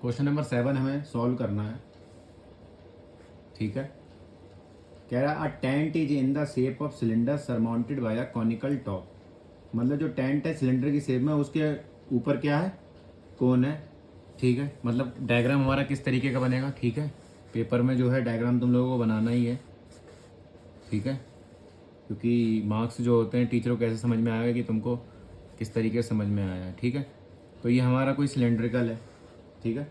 Question number 7 हमें solve करना है। ठीक है, कह रहा a tent is in the shape of cylinder surmounted by a conical top. मतलब जो टेंट है सिलेंडर की शेप में, उसके ऊपर क्या है, कोन है। ठीक है, मतलब डायग्राम हमारा किस तरीके का बनेगा। ठीक है, पेपर में जो है डायग्राम तुम लोगों को बनाना ही है। ठीक है, क्योंकि मार्क्स जो होते हैं टीचरों को कैसे समझ में आएगा कि तुमको किस तरीके से समझ में आया है। ठीक है, तो ये हमारा कोई सिलेंड्रिकल है। ठीक है,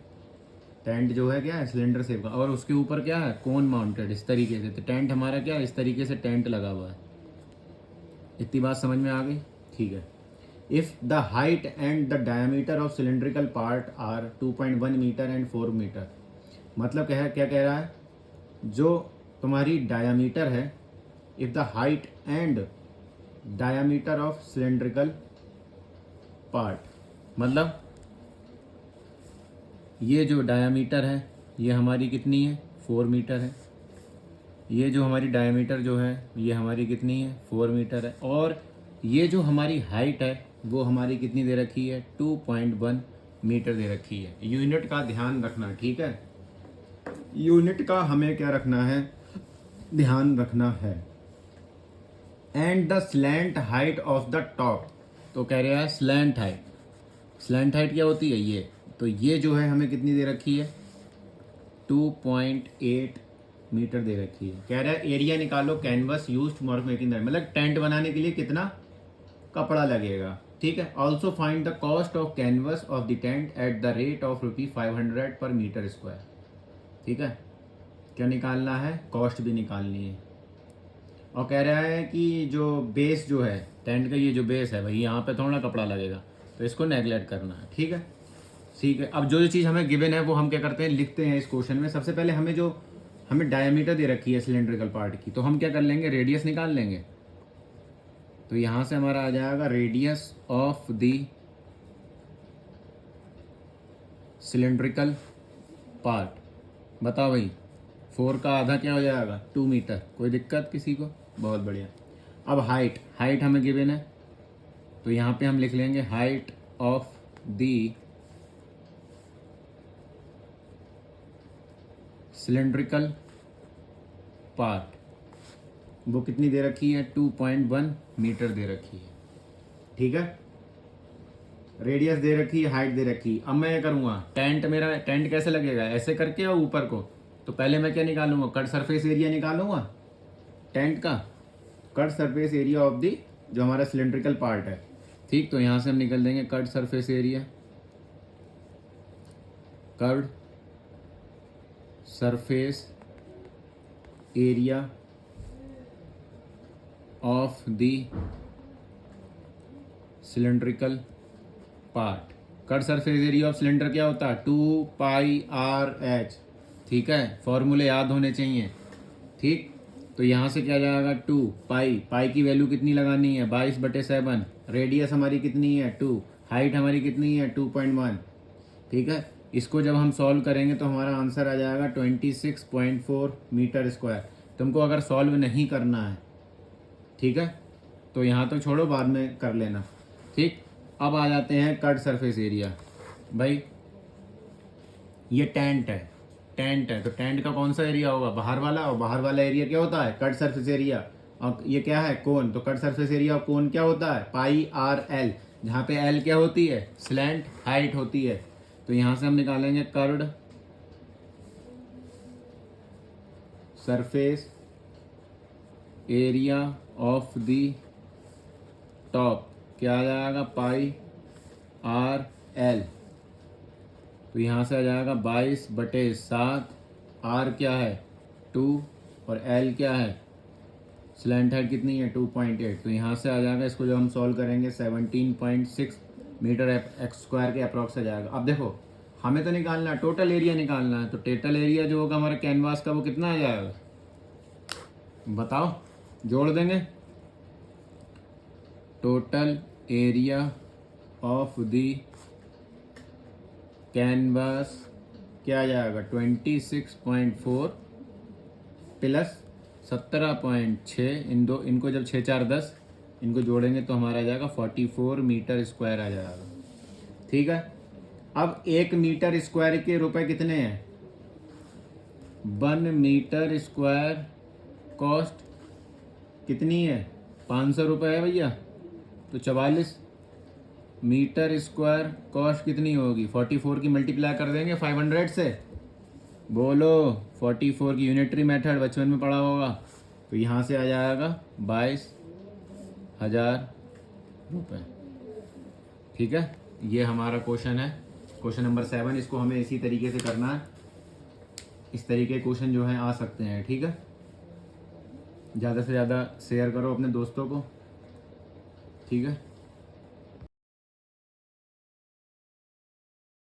टेंट जो है क्या है, सिलेंडर शेप का, और उसके ऊपर क्या है, कोन माउंटेड इस तरीके से। तो टेंट हमारा क्या है, इस तरीके से टेंट लगा हुआ है। इतनी बात समझ में आ गई। ठीक है, if the height and the diameter of cylindrical part are 2.1 metre and 4 metre. मतलब क्या कह रहा है, जो तुम्हारी डायमीटर है, if the height and diameter of cylindrical part, मतलब ये जो डायमीटर है ये हमारी कितनी है, 4 मीटर है। ये जो हमारी डायमीटर जो है ये हमारी कितनी है, 4 मीटर है। और ये जो हमारी हाइट है वो हमारी कितनी दे रखी है, 2.1 मीटर दे रखी है। यूनिट का ध्यान रखना। ठीक है, यूनिट का हमें क्या रखना है, ध्यान रखना है। And the slant height of the top. तो कह रहा है स्लैंट हाइट। स्लैंट हाइट क्या होती है, ये तो ये जो है हमें कितनी दे रखी है, 2.8 मीटर दे रखी है। कह रहा है एरिया निकालो canvas used for making that, मतलब टेंट बनाने के लिए कितना कपड़ा लगेगा। ठीक है, also find the cost of canvas of the tent at the rate of ₹500 पर मीटर स्क्वायर। ठीक है, क्या निकालना है, कॉस्ट भी निकालनी है। और कह रहा है कि जो बेस जो है टेंट का, ये जो बेस है भाई, यहाँ पे थोड़ा कपड़ा लगेगा, तो इसको नेगलेक्ट करना है। ठीक है, ठीक है। अब जो चीज़ हमें गिवन है वो हम क्या करते हैं, लिखते हैं इस क्वेश्चन में। सबसे पहले हमें डायमीटर दे रखी है सिलेंड्रिकल पार्ट की, तो हम क्या कर लेंगे, रेडियस निकाल लेंगे। तो यहाँ से हमारा आ जाएगा radius of the cylindrical part. बताओ भाई, 4 का आधा क्या हो जाएगा, 2 मीटर। कोई दिक्कत किसी को, बहुत बढ़िया। अब हाइट हमें गिवन है, तो यहाँ पे हम लिख लेंगे height of the cylindrical part, वो कितनी दे रखी है, 2.1 मीटर दे रखी है। ठीक है, रेडियस दे रखी है, हाइट दे रखी है। अब मैं क्या करूँगा, मेरा टेंट कैसे लगेगा, ऐसे करके और ऊपर को। तो पहले मैं क्या निकालूंगा, कट सरफेस एरिया निकालूंगा टेंट का, cut surface area of the जो हमारा सिलेंड्रिकल पार्ट है। ठीक, तो यहाँ से हम निकल देंगे cut surface area, curved surface area of the cylindrical part. Cut surface area of cylinder क्या होता है, 2πRH। ठीक है, फॉर्मूले याद होने चाहिए। ठीक, तो यहाँ से क्या जाएगा, 2 पाई की वैल्यू कितनी लगानी है, 22/7। रेडियस हमारी कितनी है, 2। हाइट हमारी कितनी है, 2.1। ठीक है, इसको जब हम सॉल्व करेंगे तो हमारा आंसर आ जाएगा 26.4 मीटर स्क्वायर। तुमको अगर सॉल्व नहीं करना है, ठीक है, तो यहाँ तो छोड़ो, बाद में कर लेना। ठीक, अब आ जाते हैं कट सरफेस एरिया। भाई ये टेंट है तो टेंट का कौन सा एरिया होगा, बाहर वाला। और बाहर वाला एरिया क्या होता है, कट सरफेस एरिया। और ये क्या है, कोन। तो cut surface area of cone क्या होता है, πRL, जहाँ पे L क्या होती है, स्लैंट हाइट होती है। तो यहाँ से हम निकालेंगे curved surface area of the top, क्या आ जाएगा, πRL। तो यहाँ से आ जाएगा 22/7। R क्या है, 2, और L क्या है, स्लैंट हाइट कितनी है, 2.8। तो यहाँ से आ जाएगा, इसको जब हम सॉल्व करेंगे 17.6 मीटर एक्स स्क्वायर के अप्रॉक्स आ जाएगा। अब देखो, हमें तो निकालना है, टोटल एरिया निकालना है। तो टोटल एरिया जो होगा हमारा कैनवास का, वो कितना आ जाएगा, बताओ, जोड़ देंगे। Total area of the canvas क्या आ जाएगा, 26.4 प्लस 17.6। इनको जब 6 4 10 इनको जोड़ेंगे तो हमारा आ जाएगा 44 मीटर स्क्वायर आ जाएगा। ठीक है, अब 1 मीटर स्क्वायर के रुपए कितने हैं? 1 मीटर स्क्वायर कॉस्ट कितनी है? 500 रुपये है भैया। तो 44 मीटर स्क्वायर कॉस्ट कितनी होगी? 44 की मल्टीप्लाई कर देंगे 500 से। बोलो 44 की यूनिटरी मेथड बचपन में पढ़ा होगा। तो यहाँ से आ जाएगा 22,000 रुपये। ठीक है, ये हमारा क्वेश्चन है, क्वेश्चन नंबर 7। इसको हमें इसी तरीके से करना है। इस तरीके के क्वेश्चन जो हैं आ सकते हैं। ठीक है, ज़्यादा से ज़्यादा शेयर करो अपने दोस्तों को। ठीक है।